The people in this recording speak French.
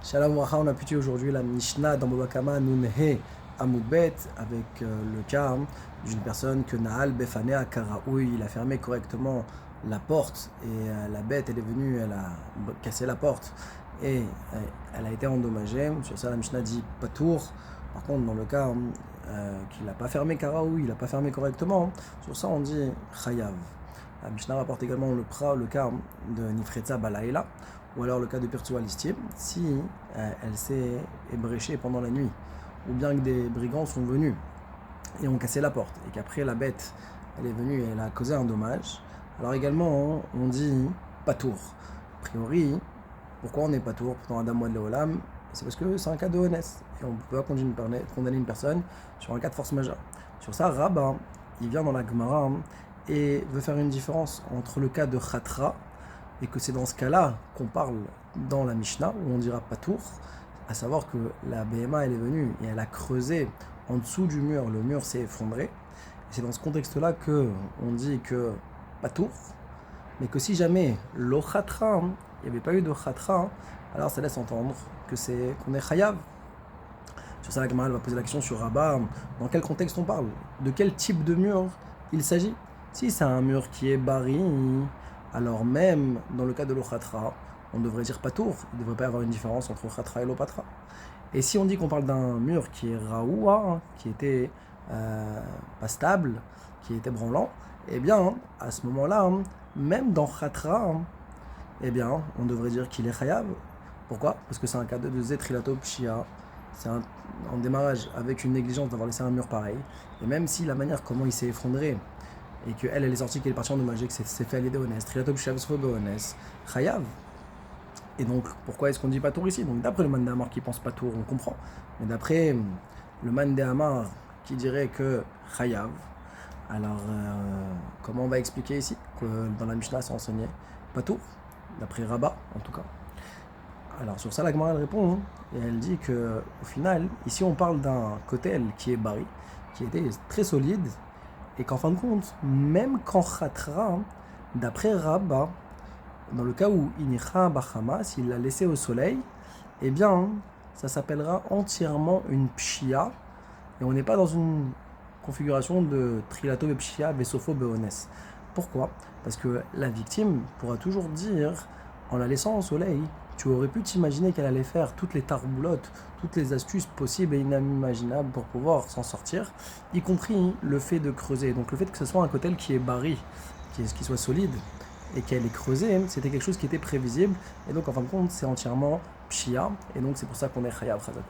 Shalom Racha, on a étudié aujourd'hui la Mishnah dans Baba Kama Nunhe Amoubet avec le cas d'une personne que Nahal Befanea Karaoui, il a fermé correctement la porte et la bête elle est venue, elle a cassé la porte et elle a été endommagée. Sur ça la Mishnah dit Patour. Par contre dans le cas qu'il n'a pas fermé Karaoui, il n'a pas fermé correctement, sur ça on dit Chayav. La Mishnah rapporte également le cas de Nifretza Balaïla, ou alors le cas de Pirtua Listier, si elle s'est ébréchée pendant la nuit, ou bien que des brigands sont venus et ont cassé la porte, et qu'après la bête, elle est venue et elle a causé un dommage, alors également on dit Patour. A priori, pourquoi on est Patour dans Adam Wad Leolam? C'est parce que c'est un cas de honnête, et on ne peut pas condamner une personne sur un cas de force majeure. Sur ça, Rabbah, il vient dans la Gemara et veut faire une différence entre le cas de Khatra, et que c'est dans ce cas-là qu'on parle dans la Mishnah, où on dira Patour, à savoir que la BMA elle est venue et elle a creusé en dessous du mur, le mur s'est effondré, et c'est dans ce contexte-là qu'on dit que Patour, mais que si jamais le Khatra, il n'y avait pas eu de Khatra, alors ça laisse entendre qu'on est Chayav. Sur ça, la Gemara va poser la question sur Rabbah, dans quel contexte on parle? De quel type de mur il s'agit? Si c'est un mur qui est bari, alors même dans le cas de l'Ochatra, on devrait dire Patour, il ne devrait pas y avoir une différence entre Ochatra et l'Opatra. Et si on dit qu'on parle d'un mur qui est Raoua, qui était pas stable, qui était branlant, eh bien, à ce moment-là, même dans Khatra, eh bien, on devrait dire qu'il est Chayav. Pourquoi? Parce que c'est un cas de Zetrilato Pshia. C'est un démarrage avec une négligence d'avoir laissé un mur pareil. Et même si la manière comment il s'est effondré, et qu'elle est sortie, qu'elle est partie endommagée, que c'est fait à l'idée honnête, Trilato Pshia honnête, Chayav. Et donc, pourquoi est-ce qu'on dit Patour ici? Donc, d'après le Man Amar qui pense Patour, on comprend. Mais d'après le Man Amar qui dirait que Chayav, alors comment on va expliquer ici que dans la Mishnah c'est enseigné Patour, d'après Rabbah en tout cas? Alors sur ça la Gemara elle répond et elle dit que au final ici on parle d'un kotel qui est bari, qui était très solide et qu'en fin de compte même quand Khatra, d'après Rabbah, dans le cas où Inicha Bachama, s'il l'a laissé au soleil, eh bien ça s'appellera entièrement une pshia et on n'est pas dans une configuration de trilato pshia vesofo beones. Pourquoi? Parce que la victime pourra toujours dire, en la laissant au soleil, tu aurais pu t'imaginer qu'elle allait faire toutes les tarboulottes, toutes les astuces possibles et inimaginables pour pouvoir s'en sortir, y compris le fait de creuser. Donc le fait que ce soit un kotel qui est bari, qui soit solide, et qu'elle est creusée, c'était quelque chose qui était prévisible, et donc en fin de compte c'est entièrement pshia, et donc c'est pour ça qu'on est chayav chazak.